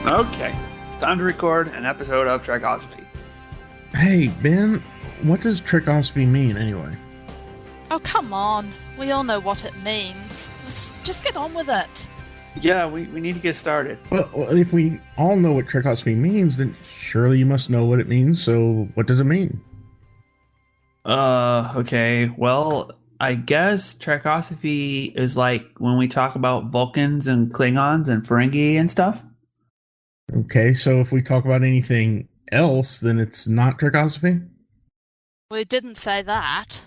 Okay, time to record an episode of Trekosophy. Hey, Ben, what does Trekosophy mean anyway? Oh, come on. We all know what it means. Let's just get on with it. Yeah, we need to get started. Well, if we all know what Trekosophy means, then surely you must know what it means, so what does it mean? Okay, well, I guess Trekosophy is like when we talk about Vulcans and Klingons and Ferengi and stuff. Okay, so if we talk about anything else, then it's not Trekosophy? We didn't say that.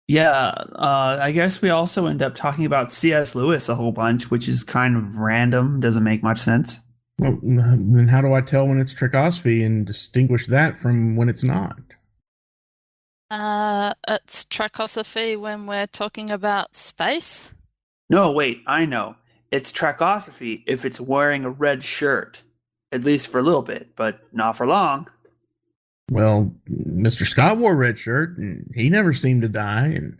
Yeah, I guess we also end up talking about C.S. Lewis a whole bunch, which is kind of random, doesn't make much sense. Well, then how do I tell when it's Trekosophy and distinguish that from when it's not? It's Trekosophy when we're talking about space. No, wait, I know. It's Trekosophy if it's wearing a red shirt. At least for a little bit, but not for long. Well, Mr. Scott wore a red shirt, and he never seemed to die. And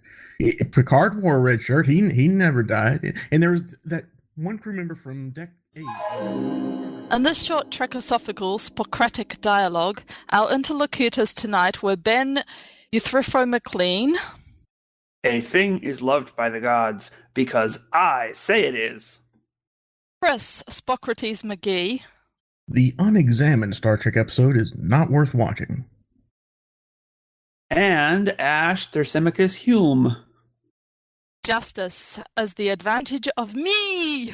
Picard wore a red shirt. He never died. And there was that one crew member from Deck 8. In this short Trekosophical Socratic dialogue, our interlocutors tonight were Ben Euthyphro McLean. A thing is loved by the gods because I say it is. Chris Spocrates McGee. The unexamined Star Trek episode is not worth watching. And Ash Thersimachus Hume. Justice as the advantage of me.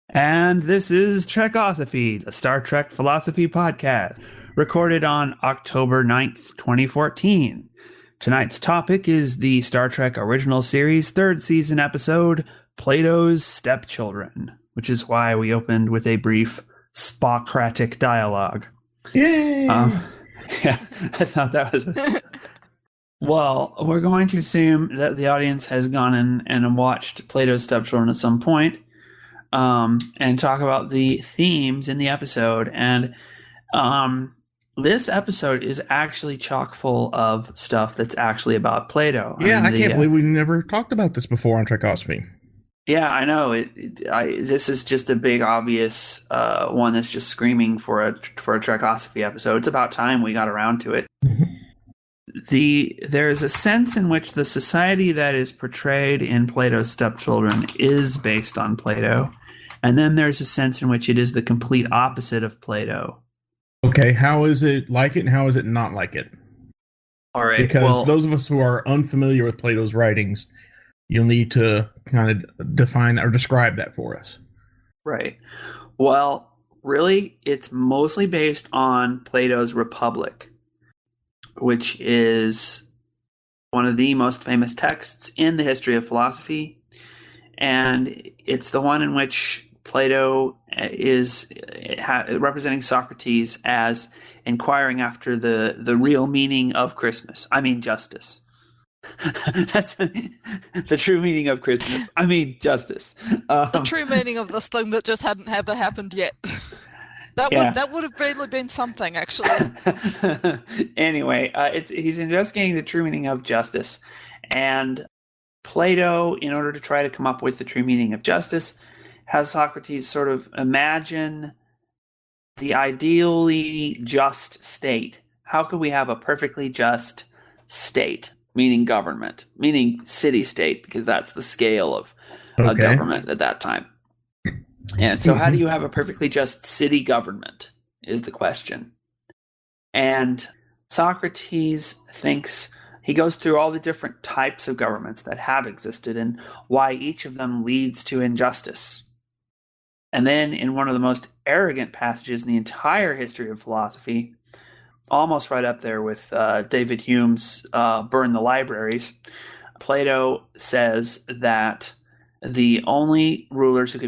And this is Trekosophy, the Star Trek philosophy podcast, recorded on October 9th, 2014. Tonight's topic is the Star Trek Original Series 3rd season episode, Plato's Stepchildren, which is why we opened with a brief Spockcratic dialogue. Yay! Yeah, I thought that was... Well, we're going to assume that the audience has gone and watched Plato's Stepchildren at some point, and talk about the themes in the episode. And this episode is actually chock full of stuff that's actually about Plato. Yeah, I can't believe we never talked about this before on Trekosophy. Yeah, I know. This is just a big, obvious one that's just screaming for a Trekosophy episode. It's about time we got around to it. There's a sense in which the society that is portrayed in Plato's Stepchildren is based on Plato, and then there's a sense in which it is the complete opposite of Plato. Okay, how is it like it and how is it not like it? All right, because those of us who are unfamiliar with Plato's writings, you'll need to kind of define or describe that for us. Right. Well, really, it's mostly based on Plato's Republic, which is one of the most famous texts in the history of philosophy. And it's the one in which Plato is representing Socrates as inquiring after the real meaning of Christmas. I mean, justice. That's the true meaning of Christmas. I mean, justice. The true meaning of this thing that just hadn't ever happened yet. That would have really been something, actually. Anyway, he's investigating the true meaning of justice, and Plato, in order to try to come up with the true meaning of justice, has Socrates sort of imagine the ideally just state. How could we have a perfectly just state? Meaning government, meaning city-state, because that's the scale of a government at that time. And so how do you have a perfectly just city government is the question. And Socrates he goes through all the different types of governments that have existed and why each of them leads to injustice. And then in one of the most arrogant passages in the entire history of philosophy, almost right up there with David Hume's Burn the Libraries, Plato says that the only rulers we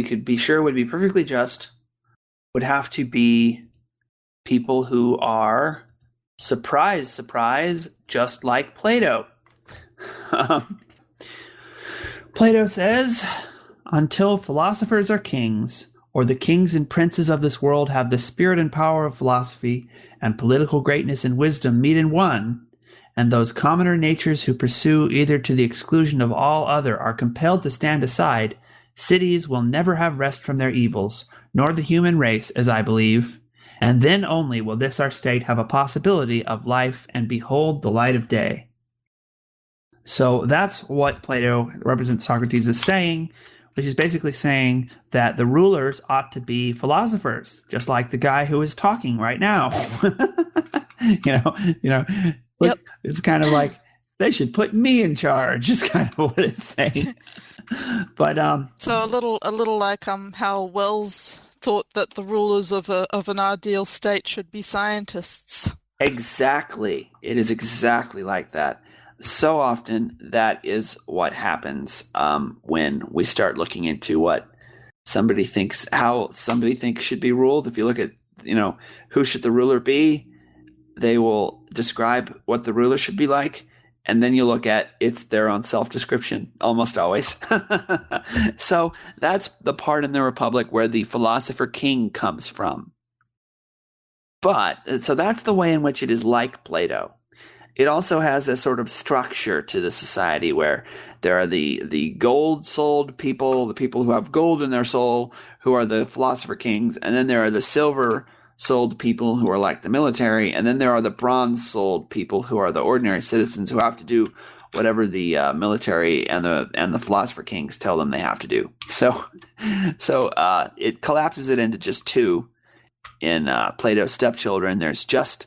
could be sure would be perfectly just would have to be people who are, surprise, just like Plato. Plato says, until philosophers are kings, or the kings and princes of this world have the spirit and power of philosophy, and political greatness and wisdom meet in one, and those commoner natures who pursue either to the exclusion of all other are compelled to stand aside, cities will never have rest from their evils, nor the human race, as I believe, and then only will this our state have a possibility of life and behold the light of day. So that's what Plato represents Socrates as saying, which is basically saying that the rulers ought to be philosophers, just like the guy who is talking right now. Look, It's kind of like they should put me in charge. Is kind of what it's saying. But so a little like how Wells thought that the rulers of an ideal state should be scientists. Exactly, it is exactly like that. So often that is what happens when we start looking into how somebody thinks should be ruled. If you look at, who should the ruler be, they will describe what the ruler should be like. And then you look at it's their own self-description almost always. So that's the part in the Republic where the philosopher king comes from. So that's the way in which it is like Plato. It also has a sort of structure to the society where there are the gold-souled people, the people who have gold in their soul, who are the philosopher kings, and then there are the silver-souled people who are like the military, and then there are the bronze-souled people who are the ordinary citizens who have to do whatever the military and the philosopher kings tell them they have to do. So it collapses it into just two. In Plato's Stepchildren, there's just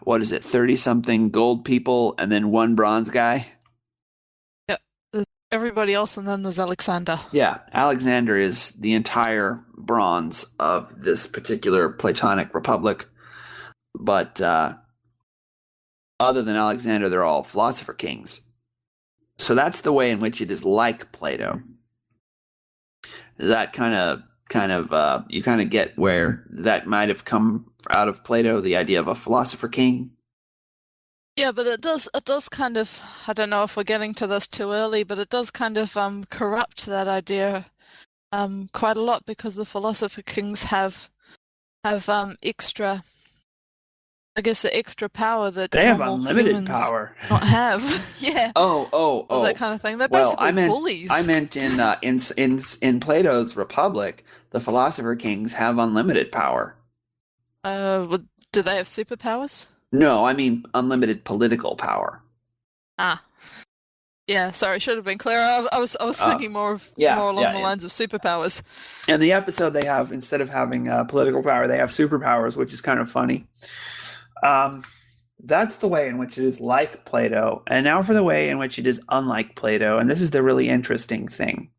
30-something gold people and then one bronze guy? Yeah, everybody else, and then there's Alexander. Yeah, Alexander is the entire bronze of this particular Platonic Republic. But other than Alexander, they're all philosopher kings. So that's the way in which it is like Plato. Does that kind of you kind of get where that might have come out of Plato, the idea of a philosopher king? Yeah, but it does kind of, I don't know if we're getting to this too early, but it does kind of corrupt that idea quite a lot, because the philosopher kings have extra, I guess, the extra power that they have unlimited power. Not have. Yeah. Oh, that kind of thing. They're basically bullies. I meant in Plato's Republic, the philosopher kings have unlimited power. Do they have superpowers? No, I mean unlimited political power. Ah. Yeah, sorry, should have been clear. I was thinking more along the lines of superpowers. In the episode, they have, instead of having political power, they have superpowers, which is kind of funny. That's the way in which it is like Plato. And now for the way in which it is unlike Plato. And this is the really interesting thing.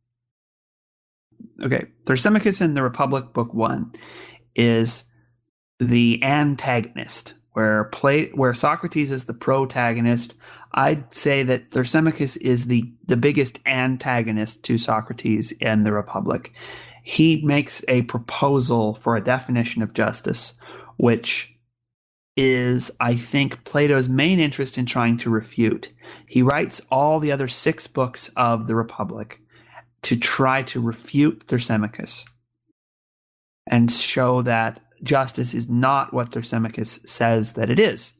Okay, Thrasymachus in the Republic, Book 1, is the antagonist, where Socrates is the protagonist. I'd say that Thrasymachus is the biggest antagonist to Socrates in the Republic. He makes a proposal for a definition of justice, which is, I think, Plato's main interest in trying to refute. He writes all the other 6 books of the Republic to try to refute Thrasymachus and show that justice is not what Thrasymachus says that it is.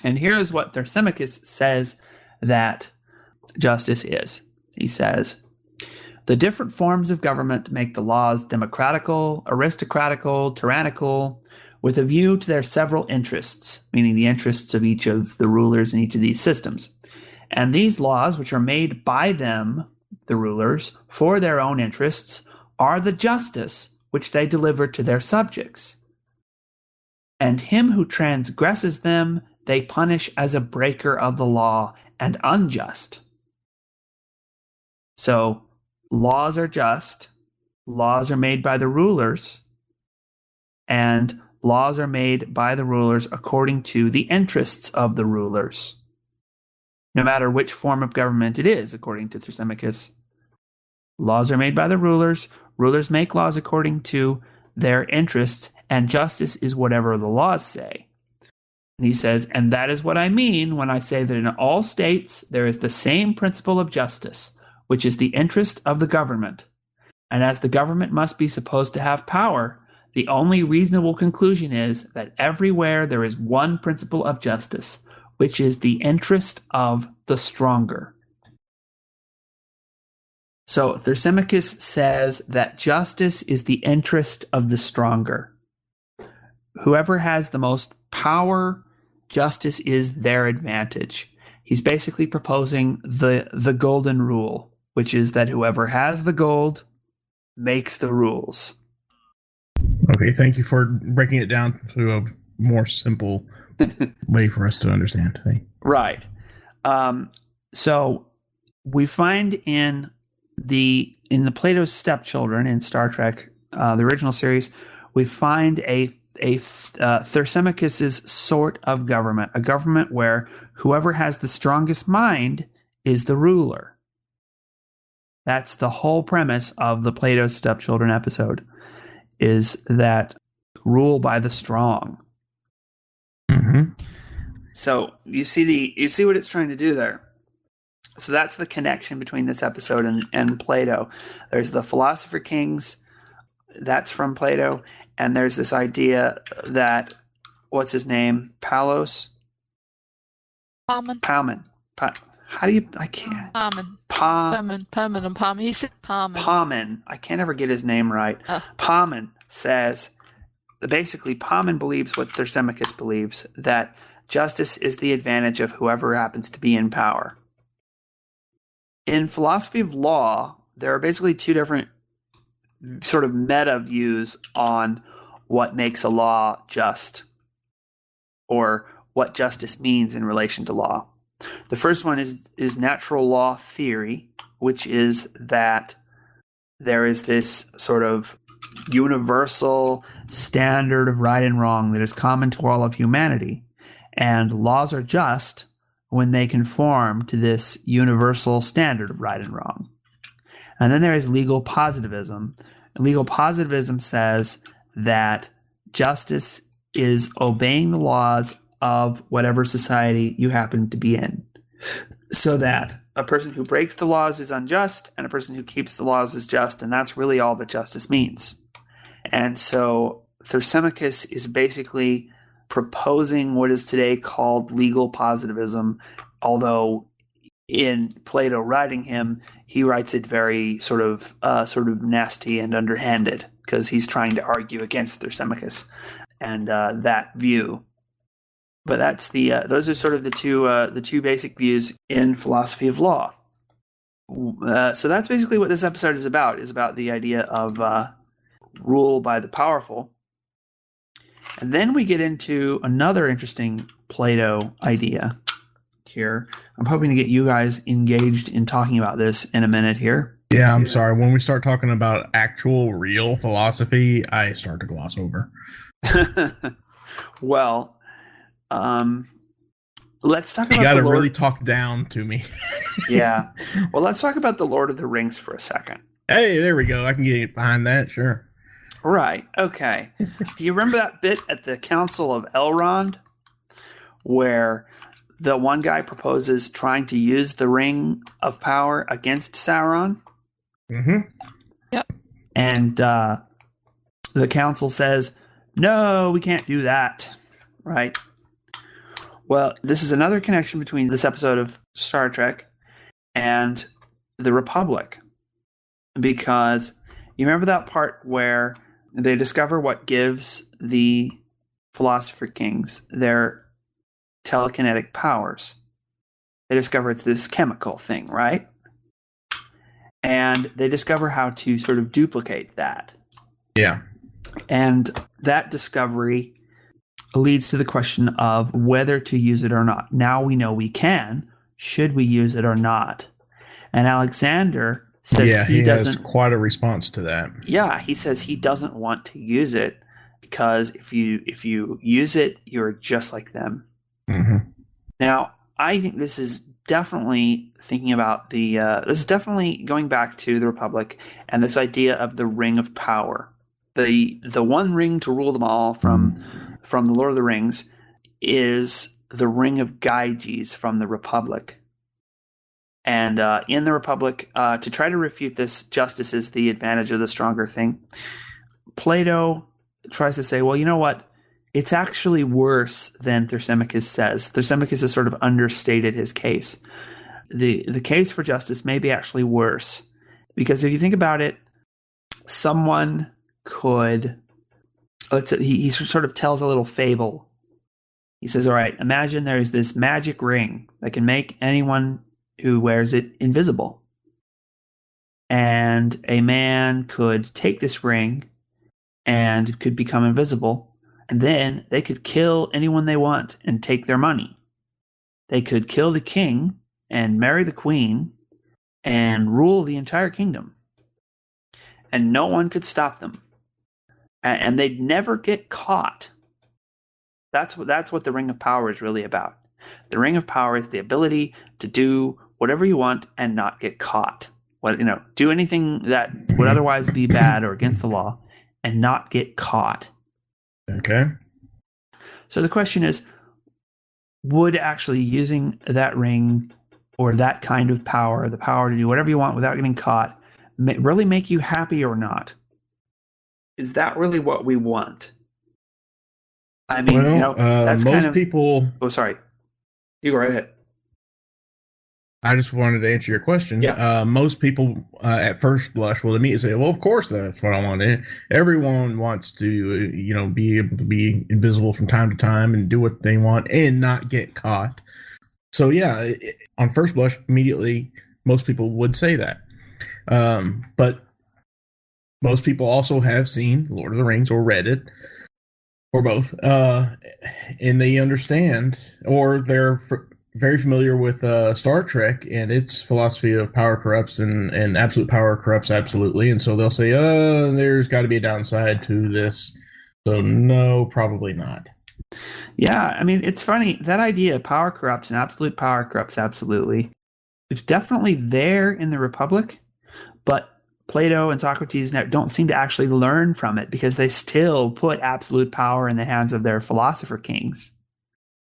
And here's what Thrasymachus says that justice is. He says, the different forms of government make the laws democratical, aristocratical, tyrannical, with a view to their several interests, meaning the interests of each of the rulers in each of these systems. And these laws, which are made by them, the rulers, for their own interests, are the justice which they deliver to their subjects. And him who transgresses them they punish as a breaker of the law and unjust. So, laws are just, laws are made by the rulers, and laws are made by the rulers according to the interests of the rulers. No matter which form of government it is, according to Thrasymachus. Laws are made by the rulers. Rulers make laws according to their interests, and justice is whatever the laws say. And he says, and that is what I mean when I say that in all states there is the same principle of justice, which is the interest of the government. And as the government must be supposed to have power, the only reasonable conclusion is that everywhere there is one principle of justice, which is the interest of the stronger. So Thrasymachus says that justice is the interest of the stronger. Whoever has the most power, justice is their advantage. He's basically proposing the golden rule, which is that whoever has the gold makes the rules. Okay, thank you for breaking it down to a more simple way for us to understand. Right. So we find in the Plato's stepchildren in Star Trek, the original series, we find a Thrasymachus's sort of government, a government where whoever has the strongest mind is the ruler. That's the whole premise of the Plato's stepchildren episode, is that rule by the strong. Mm-hmm. So you see what it's trying to do there. So that's the connection between this episode and Plato. There's the philosopher kings, that's from Plato, and there's this idea that, what's his name? Palos? Parmen. How do you, I can't. Parmen and Parmen. He said Parmen. Parmen. I can't ever get his name right. Parmen says, basically Parmen believes what Thrasymachus believes, that justice is the advantage of whoever happens to be in power. In philosophy of law, there are basically two different sort of meta views on what makes a law just, or what justice means in relation to law. The first one is natural law theory, which is that there is this sort of universal standard of right and wrong that is common to all of humanity, and laws are just when they conform to this universal standard of right and wrong. And then there is legal positivism. Legal positivism says that justice is obeying the laws of whatever society you happen to be in, so that a person who breaks the laws is unjust and a person who keeps the laws is just, and that's really all that justice means. And so Thrasymachus is basically proposing what is today called legal positivism, although in Plato writing him, he writes it very sort of nasty and underhanded, because he's trying to argue against Thrasymachus and that view. But that's those are sort of the two basic views in philosophy of law. So that's basically what this episode is about the idea of rule by the powerful. And then we get into another interesting Plato idea here. I'm hoping to get you guys engaged in talking about this in a minute here. Yeah, I'm sorry. When we start talking about actual, real philosophy, I start to gloss over. Well, let's talk about you gotta really talk down to me. Yeah. Well, let's talk about the Lord of the Rings for a second. Hey, there we go. I can get behind that, sure. Right. Okay. Do you remember that bit at the Council of Elrond where the one guy proposes trying to use the Ring of Power against Sauron? Mm-hmm. Yep. And the council says, no, we can't do that. Right? Well, this is another connection between this episode of Star Trek and the Republic. Because you remember that part where they discover what gives the Philosopher Kings their telekinetic powers. They discover it's this chemical thing, right? And they discover how to sort of duplicate that. Yeah. And that discovery leads to the question of whether to use it or not. Now we know we can. Should we use it or not? And Alexander says he doesn't. Has quite a response to that. Yeah, he says he doesn't want to use it because if you use it, you're just like them. Mm-hmm. Now, I think this is definitely thinking about this is definitely going back to the Republic and this idea of the Ring of Power. The one ring to rule them all from the Lord of the Rings is the Ring of Gyges from the Republic. And in the Republic, to try to refute this justice is the advantage of the stronger thing, Plato tries to say, well, you know what? It's actually worse than Thrasymachus says. Thrasymachus has sort of understated his case. The case for justice may be actually worse. Because if you think about it, someone could, he sort of tells a little fable. He says, all right, imagine there's this magic ring that can make anyone who wears it invisible. And a man could take this ring and could become invisible, and then they could kill anyone they want and take their money. They could kill the king and marry the queen and rule the entire kingdom. And no one could stop them. And they'd never get caught. That's what the Ring of Power is really about. The Ring of Power is the ability to do whatever you want and not get caught. Do anything that would otherwise be bad or against the law and not get caught. Okay. So the question is, would actually using that ring or that kind of power, the power to do whatever you want without getting caught, really make you happy or not? Is that really what we want? I mean, that's most kind of people. Oh, sorry. You go right ahead. I just wanted to answer your question. Yeah. Most people, at first blush, will immediately say, "Well, of course, that's what I want." Everyone wants to, be able to be invisible from time to time and do what they want and not get caught. So, yeah, on first blush, immediately, most people would say that. But most people also have seen Lord of the Rings or read it, or both, and they understand, or they're very familiar with Star Trek and its philosophy of power corrupts and absolute power corrupts absolutely. And so they'll say, there's got to be a downside to this. So no, probably not. Yeah, I mean, it's funny. That idea, power corrupts and absolute power corrupts absolutely, it's definitely there in the Republic, but Plato and Socrates don't seem to actually learn from it because they still put absolute power in the hands of their philosopher kings.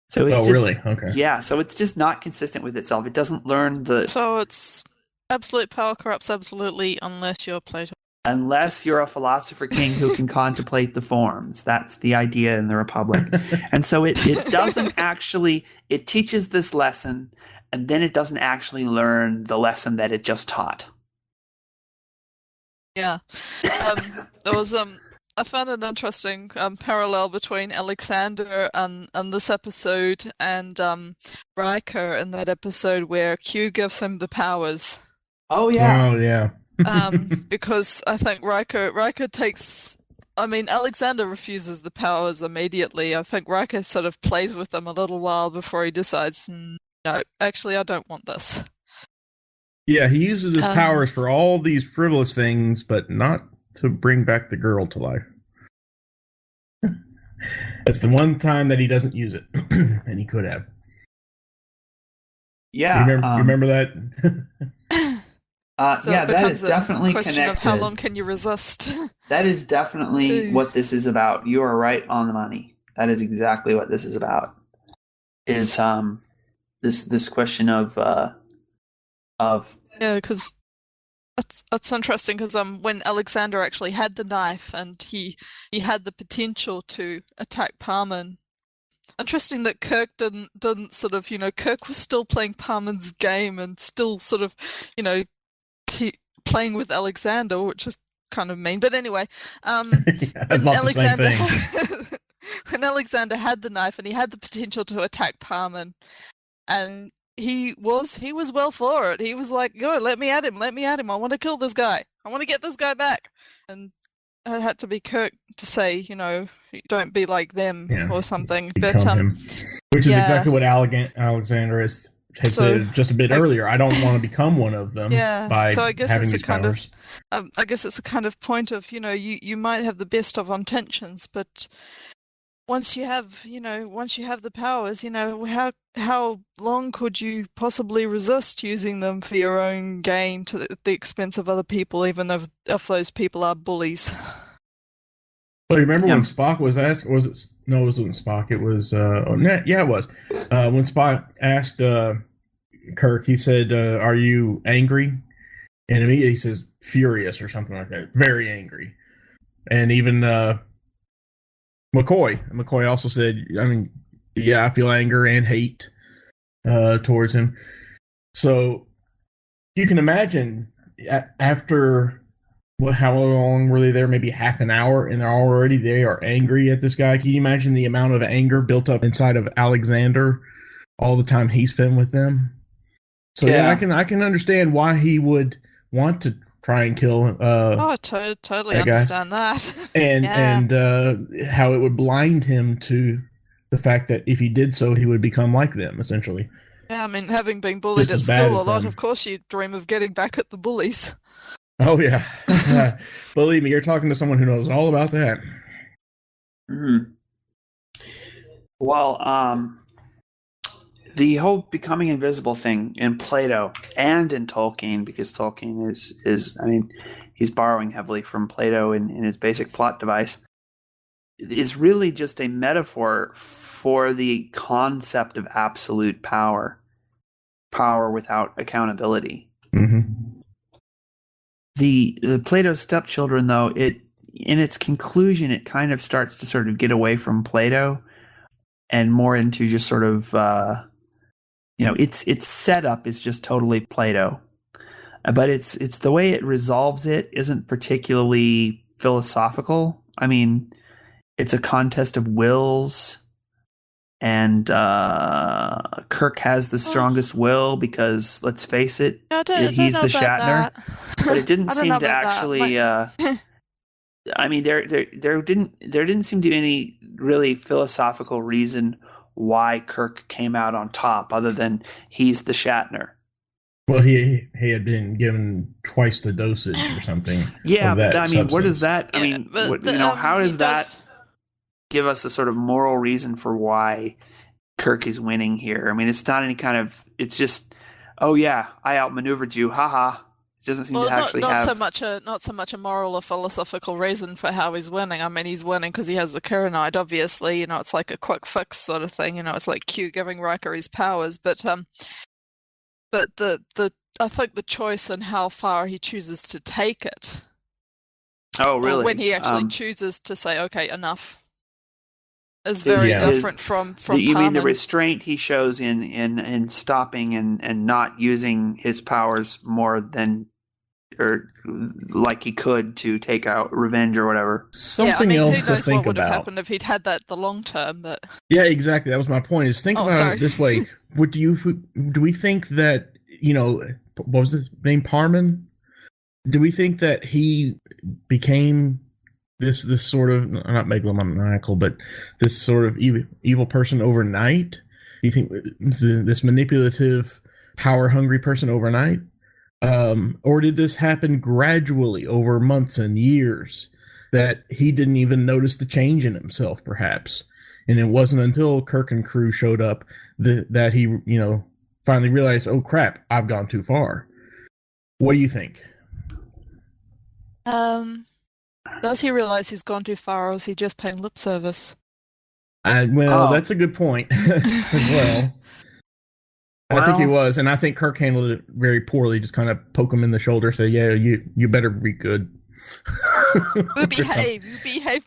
So it's really? Okay. Yeah, so it's just not consistent with itself. It doesn't learn So it's absolute power corrupts absolutely unless you're Plato. Unless you're a philosopher king who can contemplate the forms. That's the idea in the Republic. And so it doesn't actually, it teaches this lesson, and then it doesn't actually learn the lesson that it just taught. Yeah. There was I found an interesting parallel between Alexander and this episode and Riker in that episode where Q gives him the powers. Oh yeah. Oh yeah. Because I think Riker takes. I mean, Alexander refuses the powers immediately. I think Riker sort of plays with them a little while before he decides, no, actually, I don't want this. Yeah, he uses his powers for all these frivolous things, but not to bring back the girl to life. That's the one time that he doesn't use it, and he could have. Yeah, you remember that? So yeah, that is definitely a question connected. Of how long can you resist? That is definitely what this is about. You are right on the money. That is exactly what this is about. Is this question of yeah, because that's interesting because when Alexander actually had the knife and he had the potential to attack Parman. Interesting that Kirk didn't sort of, Kirk was still playing Parman's game and still sort of, playing with Alexander, which is kind of mean. But anyway, when Alexander had the knife and he had the potential to attack Parman, and he was well for it. He was like, "Go, let me at him. I want to kill this guy. I want to get this guy back." And it had to be Kirk to say, don't be like them or something. But which is exactly what Alexander had said just a bit earlier. I don't want to become one of them. Yeah. By so I guess having it's these powers. I guess it's a kind of point of you might have the best of intentions, but once you have the powers, how long could you possibly resist using them for your own gain to the expense of other people, even if those people are bullies? Well, you remember when Spock was asked? Was it? No, it wasn't Spock. It was. It was. When Spock asked Kirk, he said, "Are you angry?" And immediately he says, "Furious" or something like that. Very angry. And even McCoy also said, I feel anger and hate towards him. So you can imagine after how long were they there? Maybe half an hour, and already they are angry at this guy. Can you imagine the amount of anger built up inside of Alexander all the time he spent with them? So yeah, I can understand why he would want to try and kill. Totally that guy. Understand that. And Yeah. and how it would blind him to the fact that if he did so, he would become like them, essentially. Yeah, I mean, having been bullied Just at as bad school a as lot, them. of course you dream of getting back at the bullies. Oh yeah, believe me, you're talking to someone who knows all about that. Mhm. Well, the whole becoming invisible thing in Plato and in Tolkien, because Tolkien is I mean, he's borrowing heavily from Plato in his basic plot device, is really just a metaphor for the concept of absolute power without accountability. Mm-hmm. The Plato's stepchildren, though, in its conclusion, it kind of starts to sort of get away from Plato and more into just sort of its setup is just totally Plato, but it's the way it resolves it isn't particularly philosophical. I mean, it's a contest of wills, and Kirk has the strongest will because, let's face it, he's the Shatner. But it didn't seem to actually. I mean, there didn't seem to be any really philosophical reason why Kirk came out on top, other than he's the Shatner. Well, he had been given twice the dosage or something. Yeah, but I mean, what does that? Yeah, I mean, but how does that give us a sort of moral reason for why Kirk is winning here? I mean, it's not any kind of. It's just, oh yeah, I outmaneuvered you, haha. It doesn't seem to actually not have not so much a moral or philosophical reason for how he's winning. I mean, he's winning because he has the Kieranite, obviously. It's like a quick fix sort of thing. It's like Q giving Riker his powers, but the I think the choice and how far he chooses to take it. Oh, really? Or when he actually chooses to say, "Okay, enough," is very different from. You mean the restraint he shows in stopping and not using his powers more than, or like he could, to take out revenge or whatever. Something else who knows to think what would about. have happened if he'd had that the long term, but yeah, exactly. That was my point. Is think about it this way: do we think that what was his name, Parman? Do we think that he became this sort of, not megalomaniacal, but this sort of evil person overnight? Do you think this manipulative, power hungry person overnight? Or did this happen gradually over months and years that he didn't even notice the change in himself, perhaps? And it wasn't until Kirk and crew showed up that he, finally realized, oh crap, I've gone too far. What do you think? Does he realize he's gone too far, or is he just paying lip service? That's a good point as well. I think he was, and I think Kirk handled it very poorly. Just kind of poke him in the shoulder, say, "Yeah, you better be good. You behave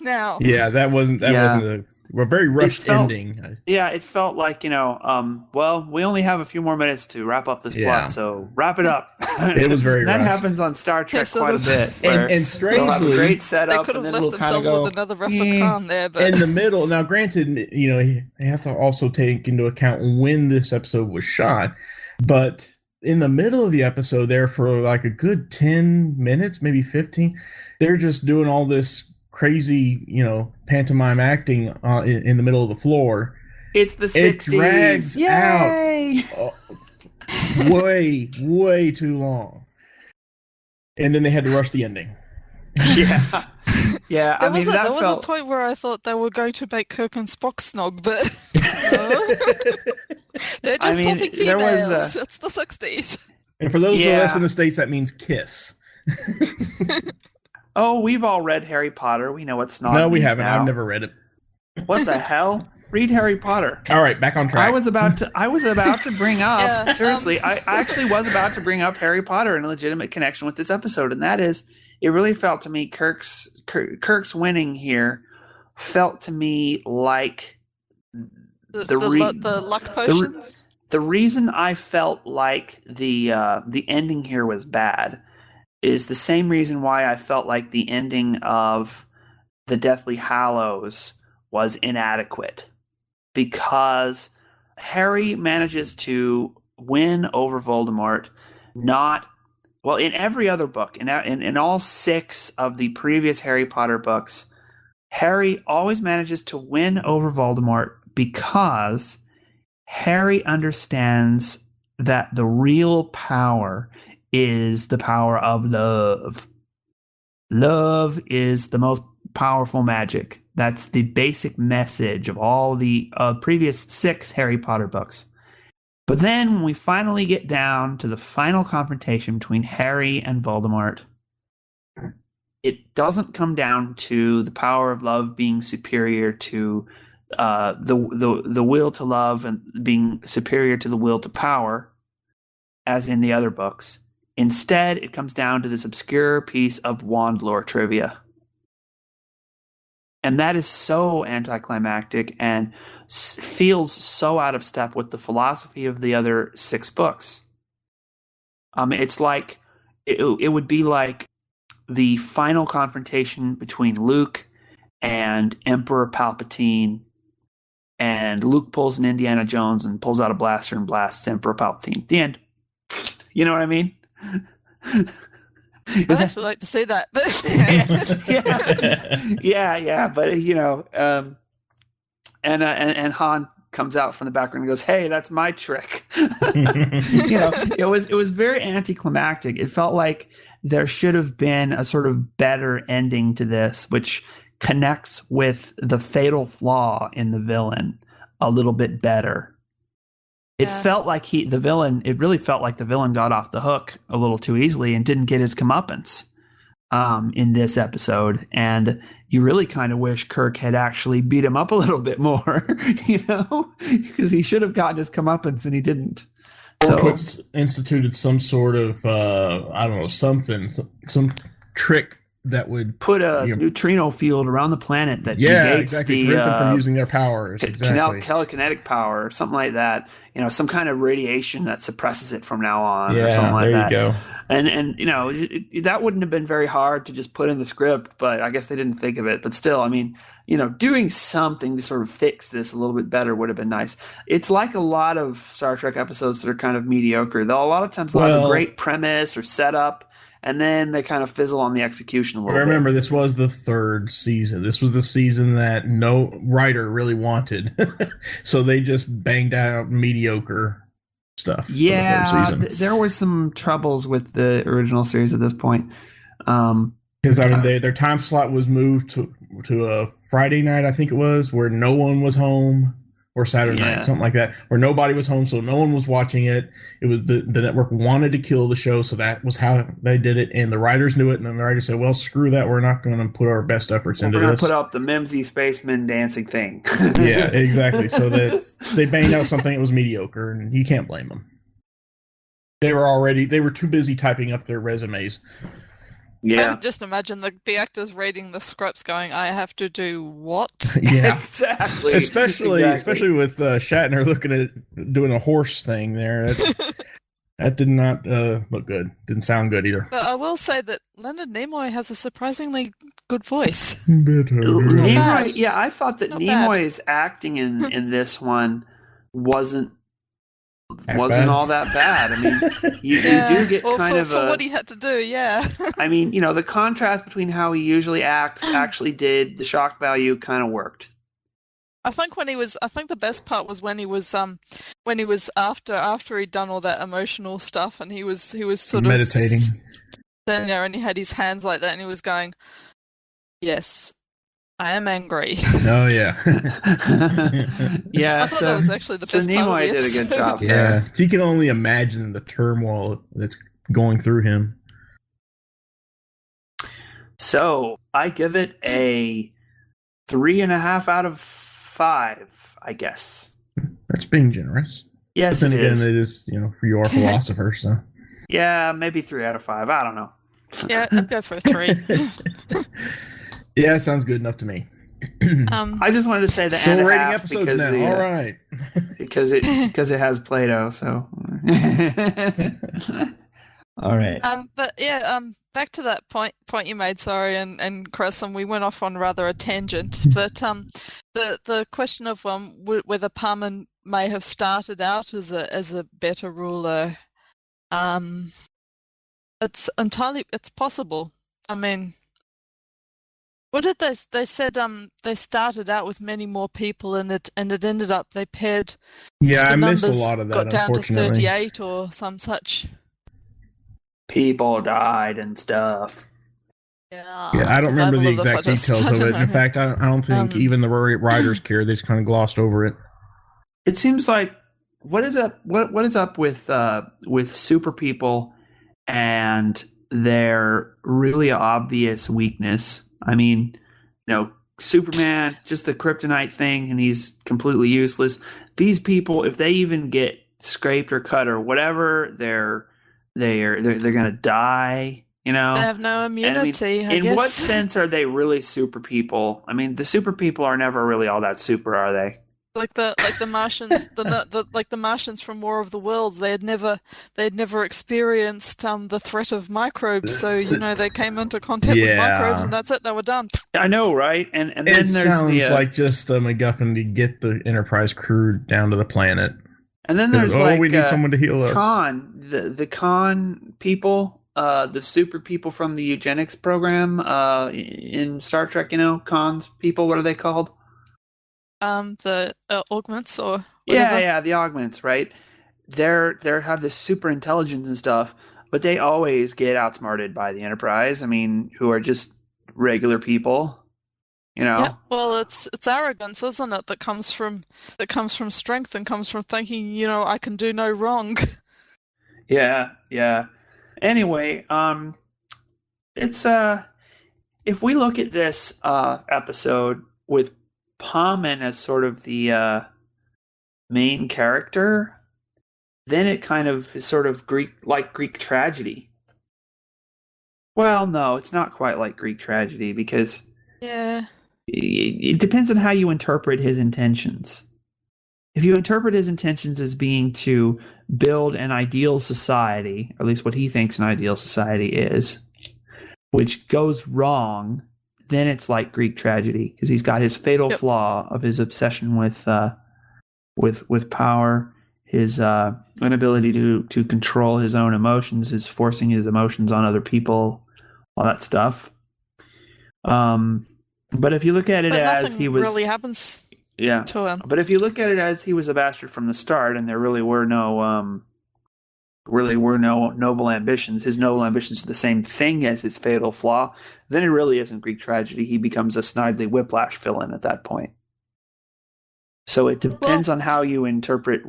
now." Yeah, that wasn't a very rushed ending. Yeah, it felt like well, we only have a few more minutes to wrap up this plot, so wrap it up. It was very that rushed. happens on Star Trek quite a bit. And strangely, have a great setup, they could have and then left we'll kind of themselves go with another Reflecon there, but in the middle. Now, granted, you have to also take into account when this episode was shot, but in the middle of the episode, there for like a good 10 minutes, maybe 15, they're just doing all this crazy, pantomime acting in the middle of the floor. It's the 60s. It drags Yay! out way too long. And then they had to rush the ending. Yeah. Yeah, there was a point where I thought they were going to make Kirk and Spock snog, but they're just swapping females. It's the 60s. And for those of us in the States, that means kiss. Oh, we've all read Harry Potter. We know what snog No, we means haven't. now. I've never read it. What the hell? Read Harry Potter. All right, back on track. I was about to bring up, seriously, I actually was about to bring up Harry Potter in a legitimate connection with this episode, and that is, it really felt to me, Kirk's winning here felt to me like the luck potions. The reason I felt like the ending here was bad is the same reason why I felt like the ending of the Deathly Hallows was inadequate, because Harry manages to win over Voldemort. In every other book, in all 6 of the previous Harry Potter books, Harry always manages to win over Voldemort because Harry understands that the real power is the power of love. Love is the most powerful magic. That's the basic message of all the previous 6 Harry Potter books. But then when we finally get down to the final confrontation between Harry and Voldemort, it doesn't come down to the power of love being superior to the will to love and being superior to the will to power, as in the other books. Instead, it comes down to this obscure piece of wand lore trivia. And that is so anticlimactic and feels so out of step with the philosophy of the other 6 books. It's like it would be like the final confrontation between Luke and Emperor Palpatine, and Luke pulls an Indiana Jones and pulls out a blaster and blasts Emperor Palpatine. The end. You know what I mean? I'd actually like to see that. yeah. But and Han comes out from the background and goes, "Hey, that's my trick." It was very anticlimactic. It felt like there should have been a sort of better ending to this, which connects with the fatal flaw in the villain a little bit better. It felt like it really felt like the villain got off the hook a little too easily and didn't get his comeuppance in this episode. And you really kind of wish Kirk had actually beat him up a little bit more, because he should have gotten his comeuppance and he didn't. Or instituted some sort of, some trick that would put a neutrino field around the planet that negates prevent them from using their powers. Telekinetic power, or something like that. Some kind of radiation that suppresses it from now on, or something like that. There you go. And that wouldn't have been very hard to just put in the script, but I guess they didn't think of it. But still, doing something to sort of fix this a little bit better would have been nice. It's like a lot of Star Trek episodes that are kind of mediocre. They'll a lot of times have a great premise or setup, and then they kind of fizzle on the execution a little bit. Remember, this was the 3rd season. This was the season that no writer really wanted. So they just banged out mediocre stuff. Yeah, there was some troubles with the original series at this point. Because their time slot was moved to a Friday night, I think it was, where no one was home, or Saturday night, something like that, where nobody was home, so no one was watching it. It was the network wanted to kill the show, so that was how they did it, and the writers knew it, and the writers said, "Well, screw that, we're not going to put our best efforts into this. We're going to put up the Mimsy spaceman dancing thing." Yeah, exactly. So that they banged out something that was mediocre, and you can't blame them. They were too busy typing up their resumes. Yeah. I could just imagine the actors reading the scripts going, "I have to do what?" Yeah, exactly. Especially with Shatner looking at doing a horse thing there. That did not look good. Didn't sound good either. But I will say that Leonard Nimoy has a surprisingly good voice. Nimoy, yeah, I thought that Nimoy's acting in this one wasn't all that bad. You do get for what he had to do, the contrast between how he usually acts actually did. The shock value kind of worked. I think the best part was when he was after he'd done all that emotional stuff, and he was sort of meditating. Standing there, and he had his hands like that, and he was going, "Yes, I am angry." Oh yeah. Yeah. I thought that was actually the best part of the episode. Nimoy did a good job. Yeah. So you can only imagine the turmoil that's going through him. So I give it a 3.5 out of 5, I guess. That's being generous. Yes, but then again, it is, you are a philosopher, so. Yeah, maybe 3 out of 5. I don't know. Yeah, I'd go for 3. Yeah, sounds good enough to me. I just wanted to say that. So we're rating episodes now. All right. because it has Play-Doh. So. All right. But yeah. back to that point you made, sorry, and Chris, and we went off on rather a tangent, but the question of whether Parman may have started out as a better ruler, it's possible. I mean, what did they said they started out with many more people, and it ended up they paired Yeah, the I missed a numbers lot of that, got down to unfortunately. 38 or some such. People died and stuff. Yeah, Yeah, I don't remember survival the of the exact fittest. details I of don't it. In know. fact, I don't think even the writers care. They just kind of glossed over it. It seems like what is up with super people and their really obvious weakness. I mean, Superman, just the kryptonite thing, and he's completely useless. These people, if they even get scraped or cut or whatever, they're gonna die. They have no immunity. And I mean, in what sense are they really super people? I mean, the super people are never really all that super, are they? Like the Martians, like the Martians from War of the Worlds, they had never experienced the threat of microbes, so they came into contact with microbes, and that's it. They were done. I know, right? And then it there's sounds like just a MacGuffin to get the Enterprise crew down to the planet. And then there's we need someone to heal us. The Khan people, the super people from the eugenics program in Star Trek. Khans people. What are they called? The augments or whatever. Yeah, the augments, right? They have this super intelligence and stuff, but they always get outsmarted by the Enterprise. I mean, who are just regular people, Yeah, well, it's arrogance, isn't it? That comes from strength and comes from thinking, I can do no wrong. Yeah. Anyway, it's if we look at this episode with Parman as sort of the main character, then it kind of is sort of Greek tragedy. Well, no, it's not quite like Greek tragedy because it depends on how you interpret his intentions. If you interpret his intentions as being to build an ideal society, or at least what he thinks an ideal society is, which goes wrong, then it's like Greek tragedy because he's got his fatal flaw of his obsession with power, his inability to control his own emotions, his forcing his emotions on other people, all that stuff. But if you look at it as he was, really happens to him. But if you look at it as he was a bastard from the start, and there really were no noble ambitions. His noble ambitions are the same thing as his fatal flaw. Then it really isn't Greek tragedy. He becomes a Snidely Whiplash villain at that point. So it depends on how you interpret.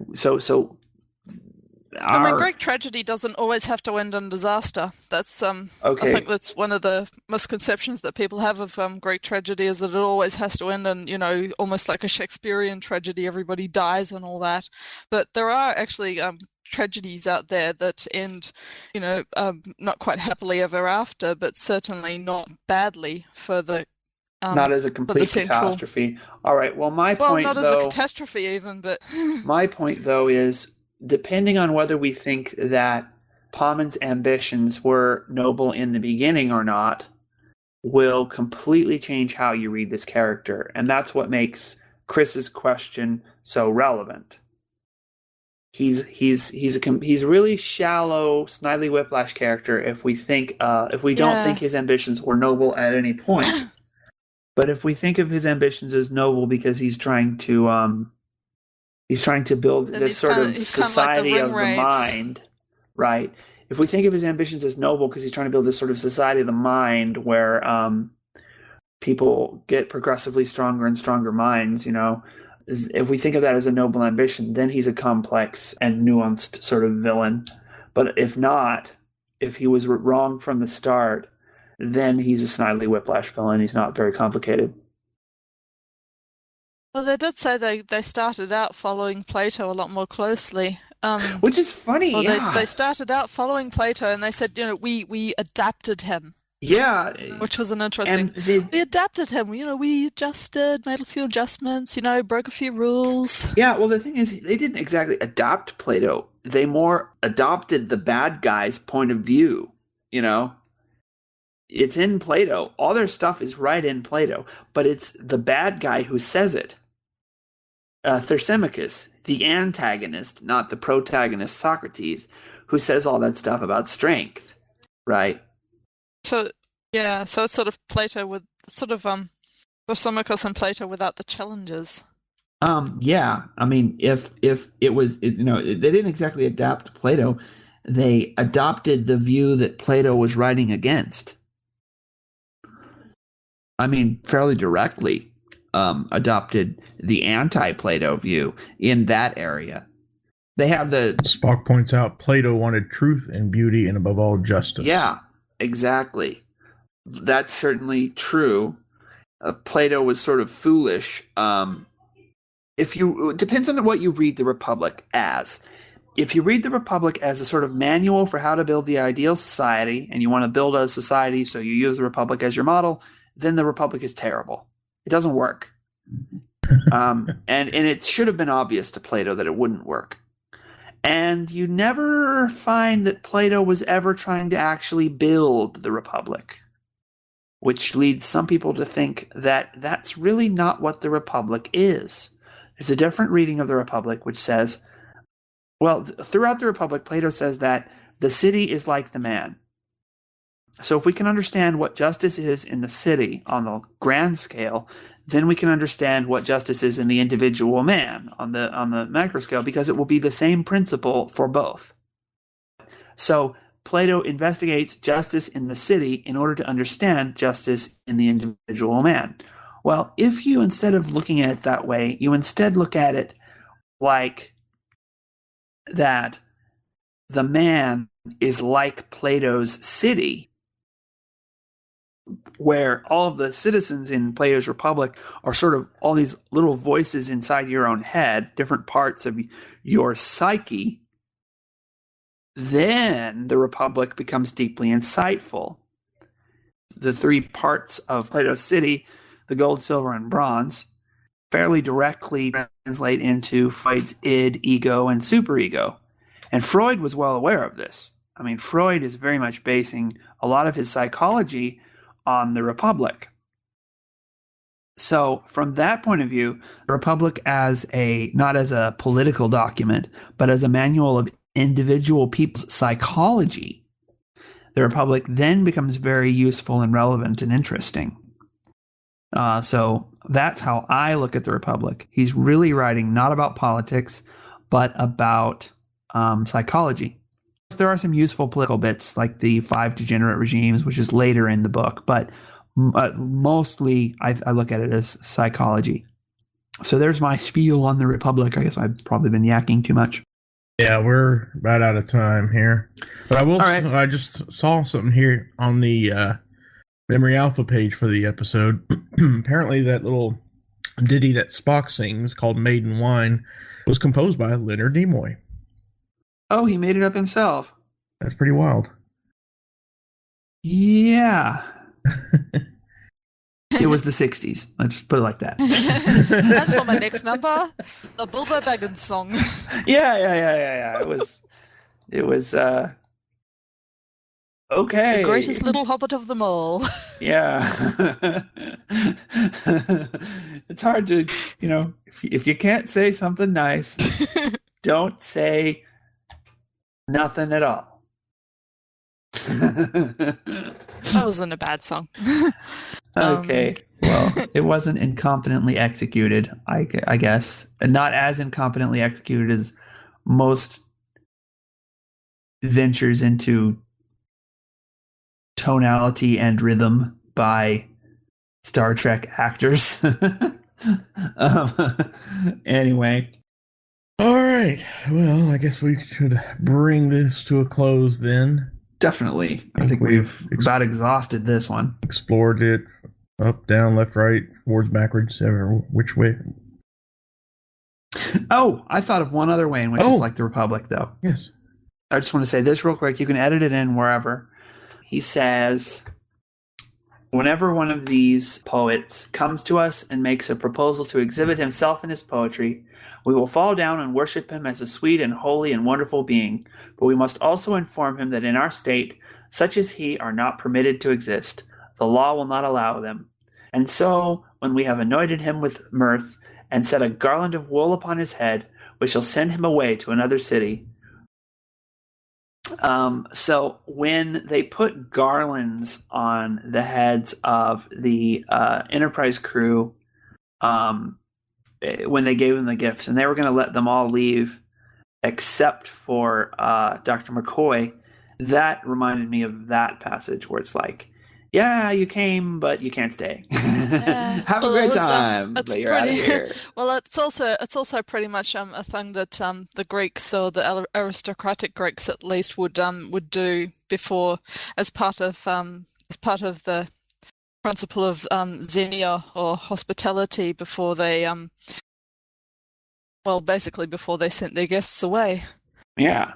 Greek tragedy doesn't always have to end in disaster. That's okay. I think that's one of the misconceptions that people have of Greek tragedy is that it always has to end in almost like a Shakespearean tragedy. Everybody dies and all that, but there are actually tragedies out there that end, not quite happily ever after, but certainly not badly for the. Not as a complete catastrophe. All right. Well, my point, not as a catastrophe even, but my point though is depending on whether we think that Parman's ambitions were noble in the beginning or not, will completely change how you read this character, and that's what makes Chris's question so relevant. He's really shallow, Snidely Whiplash character if we don't think his ambitions were noble at any point. But if we think of his ambitions as noble because he's trying to build this sort of society of the mind, right? If we think of his ambitions as noble because he's trying to build this sort of society of the mind where people get progressively stronger and stronger minds, if we think of that as a noble ambition, then he's a complex and nuanced sort of villain. But if not, if he was wrong from the start, then he's a Snidely Whiplash villain. He's not very complicated. Well, they did say they started out following Plato a lot more closely. Which is funny. Well, they started out following Plato, and they said, we adapted him. Yeah. Which was an interesting. We adapted him. We adjusted, made a few adjustments. Broke a few rules. Yeah. Well, the thing is, they didn't exactly adopt Plato. They more adopted the bad guy's point of view. It's in Plato. All their stuff is right in Plato, but it's the bad guy who says it. Thrasymachus, the antagonist, not the protagonist, Socrates, who says all that stuff about strength, right? So it's sort of Plato with sort of Thrasymachus and Plato without the challenges. Yeah. I mean, if it was, they didn't exactly adapt Plato. They adopted the view that Plato was writing against. I mean, fairly directly. Adopted the anti-Plato view in that area. They have Spock points out Plato wanted truth and beauty and above all justice. Yeah, exactly. That's certainly true. Plato was sort of foolish. It depends on what you read the Republic as. If you read the Republic as a sort of manual for how to build the ideal society, and you want to build a society so you use the Republic as your model, then the Republic is terrible. It doesn't work. And it should have been obvious to Plato that it wouldn't work. And you never find that Plato was ever trying to actually build the Republic, which leads some people to think that that's really not what the Republic is. There's a different reading of the Republic which says, well, throughout the Republic, Plato says that the city is like the man. So if we can understand what justice is in the city on the grand scale, then we can understand what justice is in the individual man on the macro scale, because it will be the same principle for both. So Plato investigates justice in the city in order to understand justice in the individual man. Well, if you, instead of looking at it that way, you instead look at it like that the man is like Plato's city, where all of the citizens in Plato's Republic are sort of all these little voices inside your own head, different parts of your psyche, then the Republic becomes deeply insightful. The three parts of Plato's city, the gold, silver, and bronze, fairly directly translate into Freud's id, ego, and superego. And Freud was well aware of this. I mean, Freud is very much basing a lot of his psychology on the Republic. So from that point of view, the Republic not as a political document, but as a manual of individual people's psychology, the Republic then becomes very useful and relevant and interesting. So that's how I look at the Republic. He's really writing not about politics, but about psychology. There are some useful political bits, like the 5 degenerate regimes, which is later in the book, but mostly I look at it as psychology. So there's my spiel on the Republic. I guess I've probably been yakking too much. Yeah, we're about out of time here. But I just saw something here on the Memory Alpha page for the episode. Apparently that little ditty that Spock sings called Maiden Wine was composed by Leonard Nimoy. Oh, he made it up himself. That's pretty wild. Yeah. It was the 60s. Let's just put it like that. And for my next number, the Bilbo Baggins song. Yeah. It was okay. The greatest little hobbit of them all. Yeah. It's hard to, if you can't say something nice, don't say nothing at all. That wasn't a bad song. Okay. Well, it wasn't incompetently executed, I guess. And not as incompetently executed as most ventures into tonality and rhythm by Star Trek actors. Anyway. All right. Well, I guess we should bring this to a close then. Definitely. I think we've about exhausted this one. Explored it up, down, left, right, forwards, backwards, which way. Oh, I thought of one other way in which it's like the Republic, though. Yes. I just want to say this real quick. You can edit it in wherever. He says, Whenever one of these poets comes to us and makes a proposal to exhibit himself in his poetry, we will fall down and worship him as a sweet and holy and wonderful being, but we must also inform him that in our state, such as he are not permitted to exist. The law will not allow them. And so, when we have anointed him with mirth and set a garland of wool upon his head, we shall send him away to another city. So when they put garlands on the heads of the Enterprise crew, when they gave them the gifts, and they were going to let them all leave except for Dr. McCoy, that reminded me of that passage where it's like, yeah, you came, but you can't stay. Have a great time, but you're out of here. Well, it's also pretty much a thing that the Greeks, or the aristocratic Greeks at least, would do before, as part of the principle of xenia, or hospitality, before they basically before they sent their guests away. Yeah.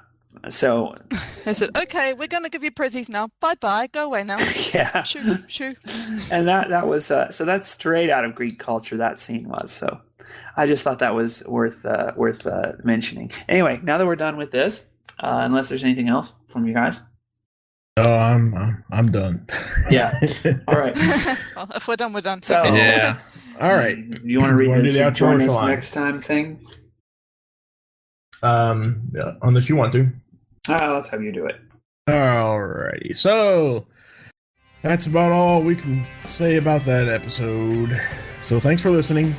So I said, okay, we're going to give you prezzies now. Bye-bye. Go away now. Yeah. Shoo. And that was so that's straight out of Greek culture, that scene was. So I just thought that was worth mentioning. Anyway, now that we're done with this, unless there's anything else from you guys. Oh, I'm done. Yeah. All right. Well, if we're done, we're done. So, yeah. All right. You want to read this and join us line? next time thing? Yeah, unless you want to. Let's have you do it. Alrighty. So that's about all we can say about that episode. So thanks for listening. You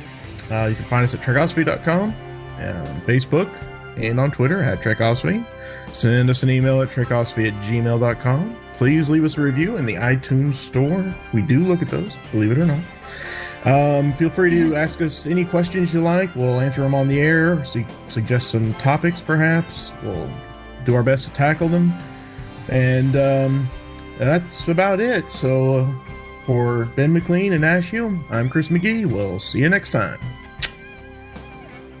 can find us at Trekosophy.com, on Facebook, and on Twitter at Trekosophy. Send us an email at trekosophy@gmail.com. Please leave us a review in the iTunes store. We do look at those, believe it or not. Feel free to ask us any questions you like. We'll answer them on the air, suggest some topics perhaps. We'll do our best to tackle them. And that's about it. So for Ben McLean and Ash Hume, I'm Chris McGee. We'll see you next time.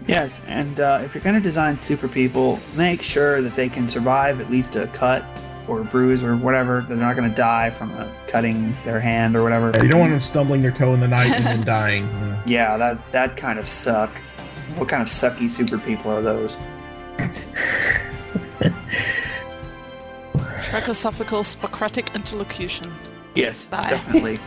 Yes, and if you're going to design super people, make sure that they can survive at least a cut or a bruise or whatever. They're not going to die from cutting their hand or whatever. Yeah, you don't want them stumbling their toe in the night and then dying. Yeah, that kind of suck. What kind of sucky super people are those? Trekosophical Socratic interlocution. Yes, Bye. definitely.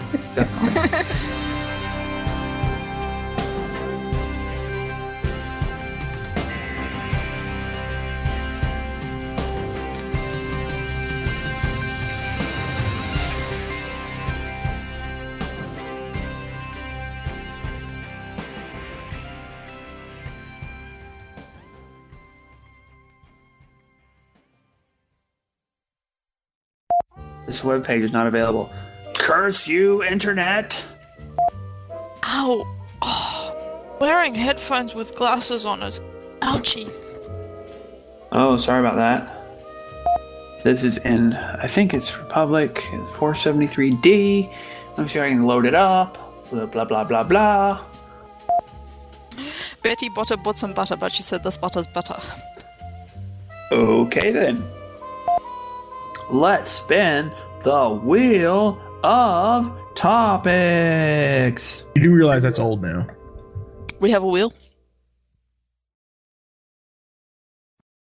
This webpage is not available. Curse you, internet! Ow! Oh, wearing headphones with glasses on is ouchie. Oh, sorry about that. This is in, I think it's Republic 473D. Let me see if I can load it up. Blah, blah, blah, blah, blah. Betty Butter bought some butter, but she said this butter's butter. Okay then. Let's spin the wheel of topics. You do realize that's old now. We have a wheel?